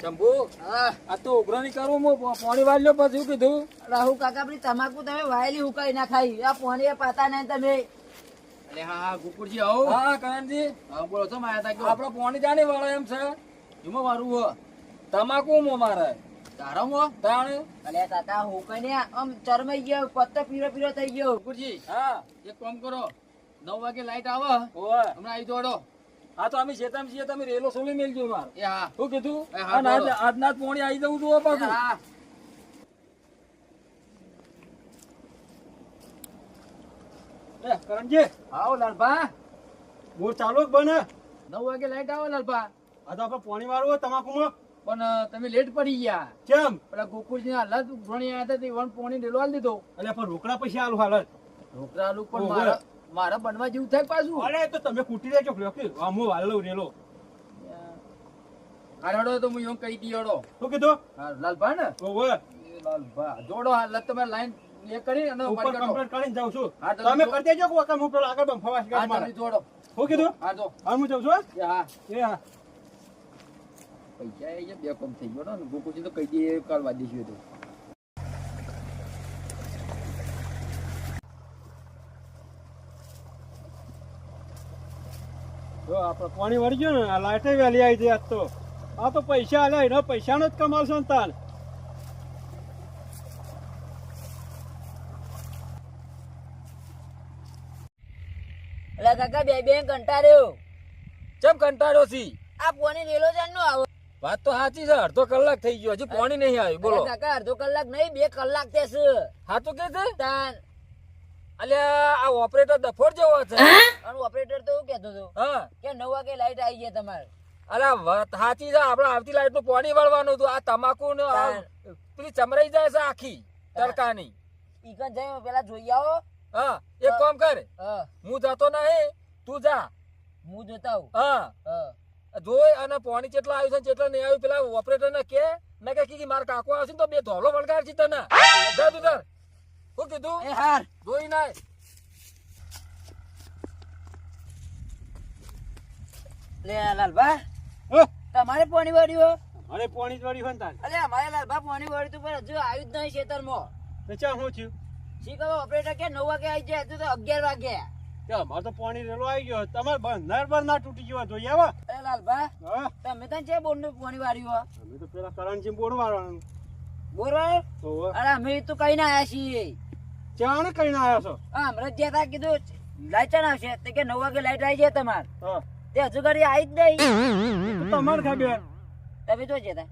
શંભુ આ તો ઉઘરાણી કરું હું પાણી વાળ્યો પછી શું કીધું રાહુ કાકા આપણી તમાકુ તમે વાયેલી હુકાઈ ના ખાઈ આ પોણી પાતા નહીં તમે. અલે હા ગુકુરજી આવો. હા કરણજી હા બોલો છો માયા તા આપડે પાણી જાણી વાળો એમ છે એમાં મારું હો તમાકુ મો મારે તારા મો તાણે અલે કાકા હુકાઈ ને આમ ચરમાઈ ગયો પત્તો પીરો પીરો થઈ ગયો. ગુકુરજી હા એક કામ કરો 9 વાગે લાઈટ આવે ઓય હમણાં આવી દોડો. હા તો અમે શેતામ છીએ તમે રેલો સોલી મેલજો માર એ હા શું કીધું એ હા, અને બોલો. આજના જ પાણી આવી જવું તું પાછું હા કરણજી આવો લાલભા બોર ચાલુ જ બને 9 વાગે લાઈટ આવે લાલભા. આ તો આપણે પાણી વાળવું તમાકુમાં પણ તમે લેટ પડી ગયા. કેમ પેલા ગોકુળજી ના હાલત ઉઘરાણી આવ્યા હતા તે વણ પોણી ડેલો આલી દીધો. એટલે પણ રોકડા પૈસા આલું હાલત ઢોકળા આલુ પણ ઓહો. મારા બનવા જેવું થાય પાછું. અરે તો તમે કૂટી દેજો હું વાળ લઉં રેલો હાડો તો હું એમ કહી દીધો. શું કીધું હા લાલભા ને ઓવે એ લાલભા જોડો હાલત તમે લાઈન એ કરી અને ઉપર ઉપાડી કાઢો. કમ્પ્લીટ કરીને જાઉં છું હા, તો તમે જો. કરી દેજો કે વખત હું પેલો આગળ બંફાવા હા શીખવાડું મારે. જલ્દી જોડો. શું કીધું હા જો હા હું જાઉં છું એ હા એ હા પૈસા એ બે કમ થઈ ગયો ને ગોકુળજી તો કહી દઈએ કાલ વાદી છે તો જો આપણે પાણી વળી ગયું ને આ લાઈટે વહેલી આવી છે આજ તો આ તો પૈસા આલે એનો પૈસાનો જ કમાલ છે ને તાન અલે કાકા બે બે કંટાળ્યો. ચમ કંટાળ્યો છી આ પોણી રેલો જાન નો આવો. વાત તો સાચી છે અડધો કલાક થઈ ગયો હજી પાણી નહીં આવ્યું બોલો અલે કાકા અડધો કલાક નહીં 2 કલાક તે છે. હા તો કે છે તાન અલ્યા આ ઓપરેટર ડફોડ જેવો છે અને ઓપરેટર તો એવું કહેતો હતો હા કે 9 વાગે લાઈટ આવી જાય તમારે. અલ્યા વાત સાચી છે આપણે આવતી લાઈટ નું પાણી વાળવાનું હતું આ તમાકુ ને આ પેલી ચમરાઈ જાય છે આખી તડકાની ઈકન જઈ પેલા જોઈ આવો. હા એક કામ કર હા હું જતો નહીં તું જા હું જોતા આવું. હા હા જોઈ અને પાણી કેટલા આવ્યું છે કેટલા નહીં આવ્યું પેલા ઓપરેટર ને કે મેં કે મારા કાકો આવશે ને તો બે ધોલો વળગાડ છે તને જા તું તાર શું કીધું એ હાર જોઈ ના લે લાલભા હા તમારે પોણી વાળ્યું અરે પાણી જ વળી હોય ને તાન અલે અમારે લાલભા પોણી વાળ્યું તું પણ હજુ આવ્યું જ નહીં ખેતરમાં. તો ચા શું થયું શી ખબર ઓપરેટર કે 9 વાગે આવી જાય હજુ તો 11 વાગે. કે અમારે તો પાણી રેલો આવી ગયો તમારે બંધાર પર ના તૂટી ગયો જોઈએ આવા અરે લાલભા હા તમે તને છે બોરનું પોણી વાળ્યું અમે તો પેલા કરણજી બોર વાળવાનું બોર વાળ્યું? તો અરે અમે તો કઈ ના આવ્યા છીએ. ચાણે કઈને આવ્યા છો હા હમણાં જ જ્યાં તા કીધું લાઈટ ચાણ આવશે તે કે 9 વાગે લાઈટ આવી જાય તમારે. હા તે હજુ ઘડી આવી જ નહીં. તો તમારે ખબર તમે તો જતા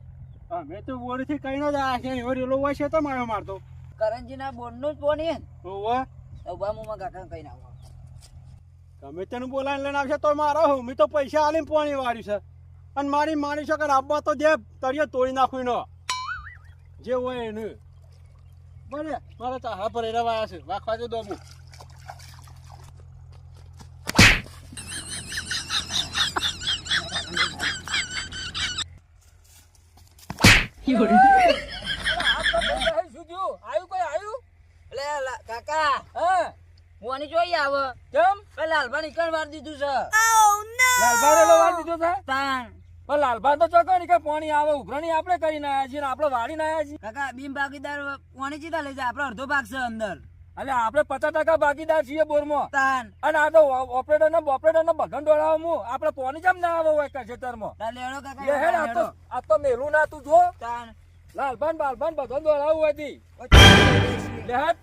અમે તો બોરથી કઈને જ આવ્યા છે એવો રેલો હોય છે તો મારો મારતો કરણજી ના બોરનું જ પોણી હે ને. હોવે ઉભા મુમાં કાકા કઈ ના આવો. ગમે તેનું બોલાવીને લઈને આવશે તો મારો હું મેં તો પૈસા આલીને પાણી વાળ્યું છે અને મારી માની શકે આબા તો જે તળિયે તોડી નાખું નો જે હોય એને બને મારે તો હા પર રવાયા છે વાખવા જો દોબું એટલે કાકા પોણી જોઈ આવે કેમ પેલા લાલભા નીકળ વાર દીધું છે. લાલભા રેલો વાળ દીધો છે તાણ પણ લાલભા તો ચોકડી કે પાણી આવે ઉઘરાણી આપણે કરીને આવ્યા છીએ ને આપણે વાળીને આવ્યા છીએ કાકા બીમ ભાગીદાર પોણી ચીતા લઈ જાય આપડે અડધો ભાગ છે અંદર. એટલે આપણે 50% ભાગીદાર છીએ બોરમાં તાન અને આ તો ઓપરેટર ને બધન દોડાવો હું આપણે પાણી જેમ ના આવે હોય ખેતરમાં તાન લેડો કાકા લે હેડ લેડો. આ તો મેલું ના તું જો તાન લાલભાન બાલભાન બધન દોડાવું હતી લે હેડ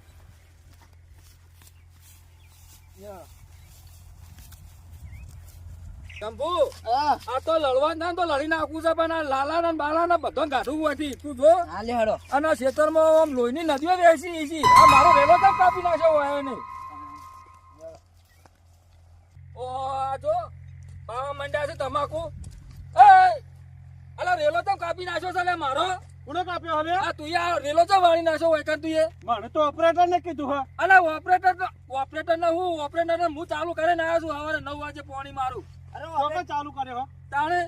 શંભુ હા આ તો લડવા ના તો લડી નાખવું છે પણ આ લાલા ને બાલા ને બધો ગાઢું હતી તું જો હા લેડો. અને ખેતરમાં આમ લોહીની નદીઓ વેચી છે આ મારો રેલો તો કાપી નાખ્યો હોય એને ઓ આ જો પાવા મંડ્યા છે તમાકુ એ અલા રેલો તો કાપી નાખ્યો છે લે મારો કોને કાપ્યો હવે આ તું આ રેલો તો વાળી નાખ્યો હોય કર તું એ મને તો ઓપરેટર ને કીધું હા અલા ઓપરેટર ને હું ચાલુ કરીને આવ્યો છું સવારે 9 વાગે પાણી મારું અરે તો ચાલુ કર્યો તાણે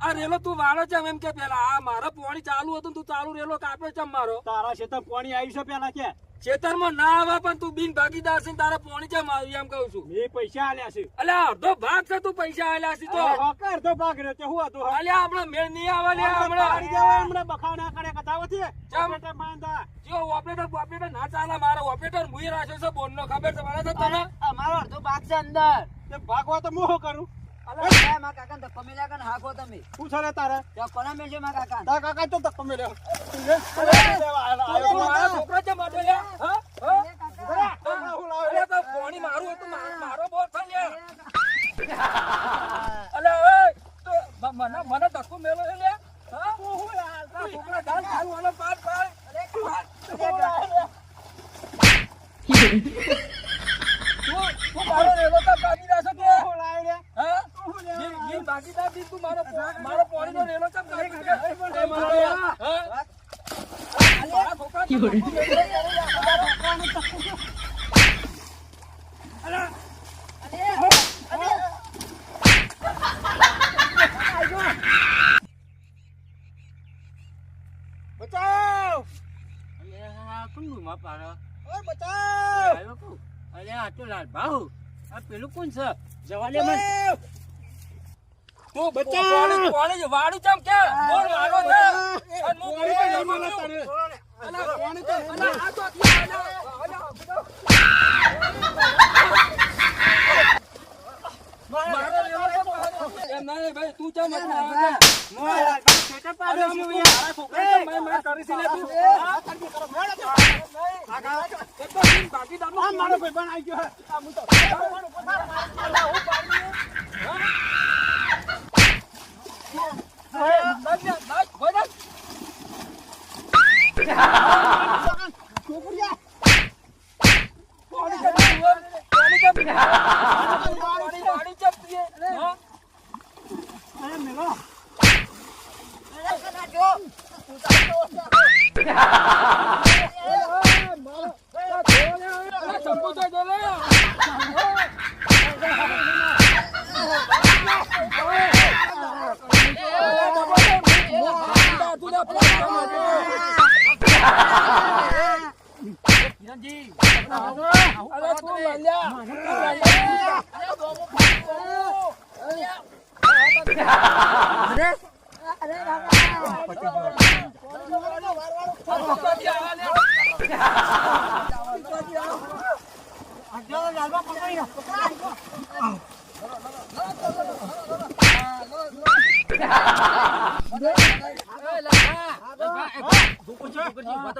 આ રેલો તું વાળો છે એમ કે પેલા આ મારા પાણી ચાલુ હતું તું ચાલુ રેલો કાપ્યો છે મારો તારા છે તો પાણી આવ્યું છે પેલા કે ખેતરમાં ના આવે પણ તું બિન ભાગીદાર છે ને તારા પોણી ચમ આવી એમ કહું છું. મેં પૈસા આલ્યા છે. અલ્યા અડધો ભાગ છે તું પૈસા આલ્યા છે તો અડધો ભાગ રહ્યો છે. હું હતો? અલ્યા હમણાં મેળ નહીં આવે લ્યા હમણાં. પાડી દેવાય હમણાં બખાડા કરે કથાવતી. ચમ? ઓપરેટર માંદા. જો ઓપરેટર ના ચાલે મારો ઓપરેટર મુઈ રાખ્યો છે બોનનો ખબર છે મને તો તને. અમારો અડધો ભાગ છે અંદર. તે ભાગવા તો હું શું કરું? અલા મારા કાકાને ધક્કો મેલ્યા કે હાકો તમે. શું છે રે તારે? ત્યાં કોના મેલજો મારા કાકાને? તારા કાકા તો ધક્કો મેલ્યો. તું મારો છોકરો છે મારો લ્યા હા હા અલ્યા તો પોણી મારું હતું મારો બોલ છે લ્યા. અલ્યા ઓય તો મને ધક્કો મેલો છે લ્યા હા આ છોકરા ગાલ ખાવું વાળો પાડ પાડ. તું મારો રેલો તો કાઢી નાખો કે હા બિન ભાગીદાર દી તું મારો પોણીનો રેલો તો કાઢી નાખે. હા મારા છોકરા બચાવ! ઓય બચાવ! અરે આ તો લાલભાઉ આ પેલું કોણ છે જવાલે મન તું બચ્ચા પોણી વાડું ચમ કે બોલ વાડો છે અને હું ગરીબ જન્મનો છું. અલા પોણી તો અલા આ તો મારો લેવો તો એમ ના ભાઈ તું ચમ મત આવે મોય છોટા પાડ્યો છે મારા છોકરા મેં કરી છે લે તું આ કરજે કરો મેળ આગા એક તો બિન ભાગીદાર આ મારો ભાઈ બન આવી ગયો. આ હું તો અરે મેલો.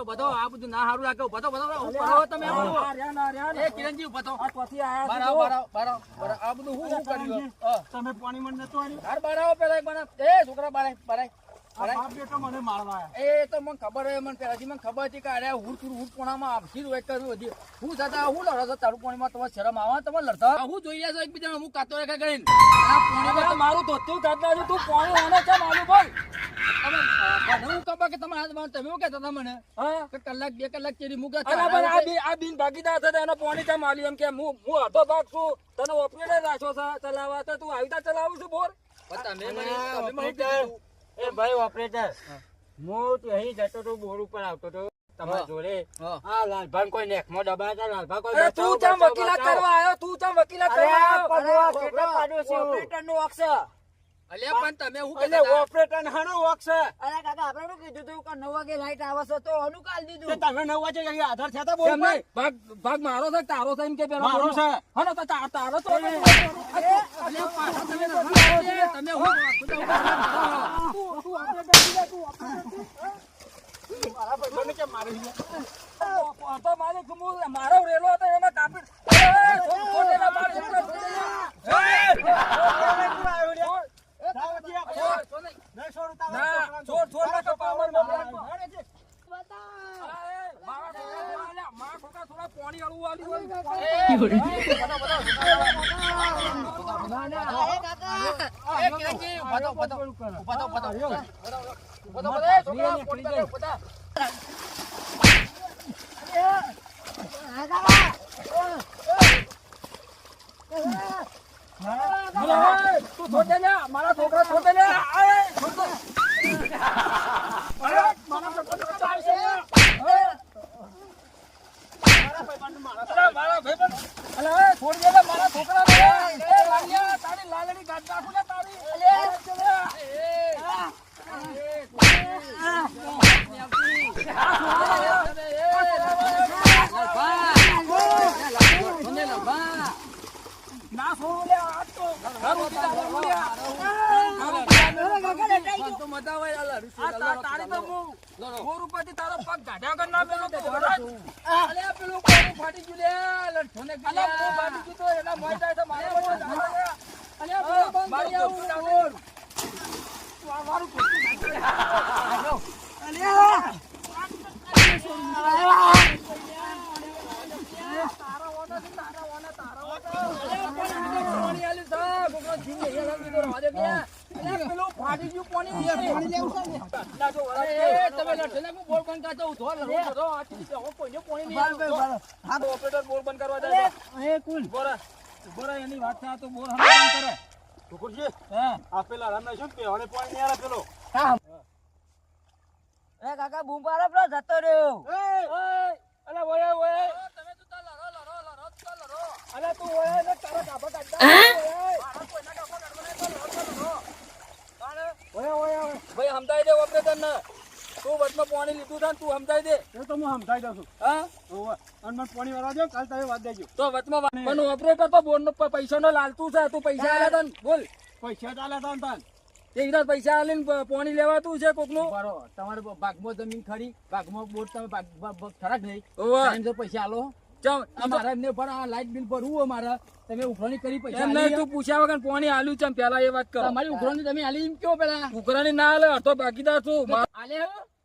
બધો આ બધું ના હારું લાગે બધો બધો તમે એ કિરણજી બધો આ બધું હું કર્યું તમે પાણી મને નતો આલ્યું. હાર બારાવો પેલા એક બનાવ એ છોકરા બારાય આ બાપ બેટો મને મારવા આયા. એ તો મને ખબર હોય મને પેલાથી મને ખબર હતી કે અરે હું કોણામાં આપસી હોય કે બધી હું થતા હું લડો છો તારું પાણીમાં તમારે શરમ આવે તમે લડતા હું જોઈ રહ્યા છો એકબીજાને હું કાતો રેખા કરીને આ પાણીમાં મારું ધોતું કાઢતા છે તું પોણી આને ચમ આલું બોલ તમે હું ખબર કે તમારા હાથમાં તમે શું કહેતા હતા મને હા કે કલાક 2 કલાક ચેરી મૂકા અલા પણ આ બિન ભાગીદાર છે એનો પોણી ચમ આલ્યું એમ કે હું અડધો ભાગ છું તને ઓપરેટર રાખ્યો છે ચલાવવા તો તું આવી રીતે ચલાવું છું બોલ તમે મને કીધું એ ભાઈ ઓપરેટર, હું તો અહીં જતો તો બોર ઉપર આવતો તો તમારા જોડે. આ લાલભાન કોઈ નેકમાં દબાતા લાલભા કોઈ અરે તું ચમ વકીલાત કરવા આવ્યો તું ચમ વકીલાત કરવા આવ્યો ઓપરેટરનું હક છે. અલ્યા પણ તમે હું એટલે ઓપરેટર હાનો વોક છે. અરે કાકા આપણે શું કીધું તું કે 9 વાગે લાઈટ આવે છે તો અનુકાલ તે દીધું. તમે 9 વાગે અહીંયા આધાર થયા તા બોર કેમ ઉપર? નહીં? ભાગ મારો છે કે તારો છે એમ કે પેલો મારો છે. હનો તો તારો તો અલ્યા પાછા તમે નથી આવ્યા. તમે હું મારા ભાઈબંધને કેમ મારી છે? તો મારે મારો રેલો હતો એમાં કાપી છોડેલા બાર છોકરા છોડ ના કપાવર મારા છોકરા થોડા પાણી હળવું વાળ્યું એ કિરણજી બધો તું છોડે ને મારા છોકરા છોડે ને અલા, મારા ભાઈબંધ. અલા, એ છોડી દે લે, મારા છોકરાને. એ, લાલિયા, તારી લાલડી ગાંઠ નાખું લે, તારી. ના છોડું લે, આ તો ઘર ઉઠી જવાનું લે. તો મજા આવે, અલા, તારી તો હું 100 રૂપિયાથી તારો પગ ગાઢ્યા કર ના પેલો તો વરાજ. અલે પેલું કોનું ફાટી ગયું લે લઠ્ઠોને અલા, હું બાકી છું તો એના મોય જાય તો મારે મોય જાય. અલે પેલું બંધ કરી આવું બોલ. પેલું ફાટી ગયું પાણી લેવું છે ને. તમે લઠ્ઠોને બોલ બંધ કરતો ઉધો લડો આ કોઈને પાણી નહીં ઓપરેટર બોર બંધ કરવા જાય. બોરા એની વાત છે, આ તો બોર હમણાં બંધ કરે. ટુકુરજી, આ પેલા રામના શું પેવાને પાણી નહીં આલે પેલો. એ કાકા બૂમ પાડો, પેલો જતો રહ્યો. અલા, ઓય ઓય. તમે તો તાર લડો. અલા, તું ઓય ને તારા ગાભા કાઢતા. ઓય ઓય ઓય. ભાઈ સમજાઈ દે ઓપરેટર ને. તું વચમાં પાણી લીધું છે ને તું સમજાઈ દે. એ તો હું સમજાઈ દઉં છું. હા, અને મને પાણી વાળવા દો, કાલ તમે વાત દેજો. તો વચમાં પણ ઓપરેટર તો બોર નો પૈસા નો લાલતું છે. તું પૈસા આલ્યા તને બોલ. પૈસા ચાલે તો તાન. તે વિધાન પૈસા આલીને પાણી લેવાતું છે કોકનું. બરો તમારે ભાગમાં જમીન ખરી ભાગમાં બોટ તમે ખરાક નહીં ઓવે. ટાઈમસર પૈસા આલો ચમ, અમારે એમને પણ આ લાઈટ બિલ ભરવું અમારે તમે ઉઘરાણી કરી પૈસા એમ નહીં, તું પૂછ્યા વગર પાણી આલ્યું ચમ પેલા એ વાત કરો. તમારી ઉઘરાણી તમે આલી એમ કયો પેલા કુકરાની ના આલે, અડધો ભાગીદાર છું. આલે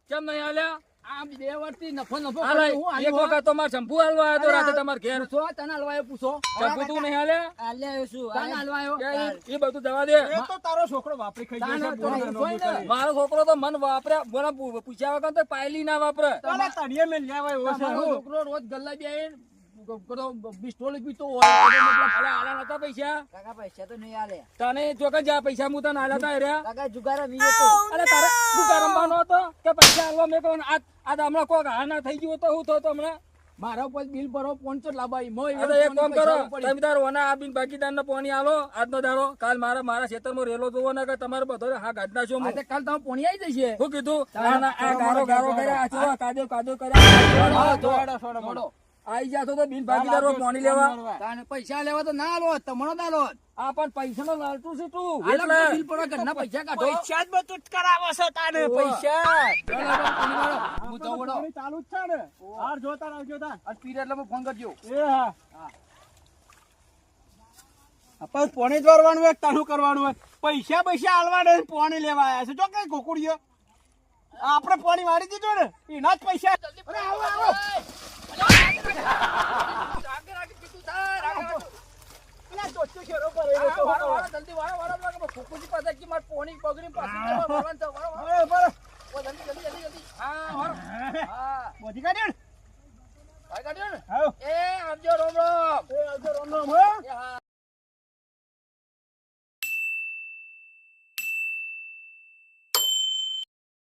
કેમ નહીં આલ્યા? આ 2 વર્ષથી નફો આલે, હું એક આલ્યો વખત તો મારે શંભુ હાલવા આવ્યો તો રાતે તમારે ઘેર. પૂછો તને હલવાયો પૂછો શંભુ તું નહીં હાલ્યા? આલ્યા શું? તને હલવાયો કે એ બધું દવા દે. એ તો તારો છોકરો વાપરી ખાઈ ગયો છે. તાનો બોલનો તો નોમ હોય ને. કરી. મારો છોકરો તો મન વાપરે, બોલા પૂછ્યા વગર તો પાયલી ના વાપરે. તારા તળિયે મેં લેવા આવ્યો છે. તમારો હું. છોકરો રોજ ગલ્લા બે બિસ્ટોલ પીતો હોય અલે, આલા નતા પૈસા. કાકા પૈસા તો નહીં આલે. તને જો કે જા પૈસા હું તને આલ્યા તા હેર્યા. કાકા જુગારા વીએ તો. અલે, તારે તું રમવાનો હતો કે પૈસા આલવા મેં કહ્યું આ હમણાં કોક હા ના થઈ ગયું તો હું થયું હમણાં. મારા ઉપર બિલ ભરો 500 લાભાઈ મોય આ તો એક કામ કરો, તમે તાર ઓના આપીને બાકીદાર ને પાણી આલો આજનો દાડો. કાલ મારા ખેતરમાં રેલો જોવો ને કે તમારે બધો હા ગાઢના છો. કાલ તમે પોણી આવી જશે શું કીધું? આ ગારો કર્યા, આ ચૂવા કાદો કર્યા. થોડો આઈ જાતો તો બિન ભાગીદારો પાણી લેવા. તાને પૈસા લેવા તો ના આલો તમારો ના આલો આ પણ પૈસા નો લાલતું છે તું. આલો એટલે બિલ પર ઘરના પૈસા કાઢો પૈસા જ બધું જ કરાવો છો તાને પૈસા. હું તો વડો પાણી ચાલુ જ છે ને. હાર જોતા રાખજો તા. આ સ્પીડ એટલે હું ફોન કરજો એ હા. આપણે પાણી જ વારવાનું હોય, તાનું કરવાનું હોય. પૈસા આલવાના ને પાણી લેવા આવ્યા છે. જો કઈ ગોકુડીઓ આપણે પાણી વાળી દીધું ને એના જ પૈસા. અરે આવો આવો. અલા, દોસ્તો શેરો કરે છે. જલ્દી વાળો ફૂકુજી પાસે કે માર પોણી પગડી પાસે વાળો બરાબર. જલ્દી હા વાળો હા બોધી કાઢ્યો ને? ભાઈ કાઢ્યો ને આવો. એ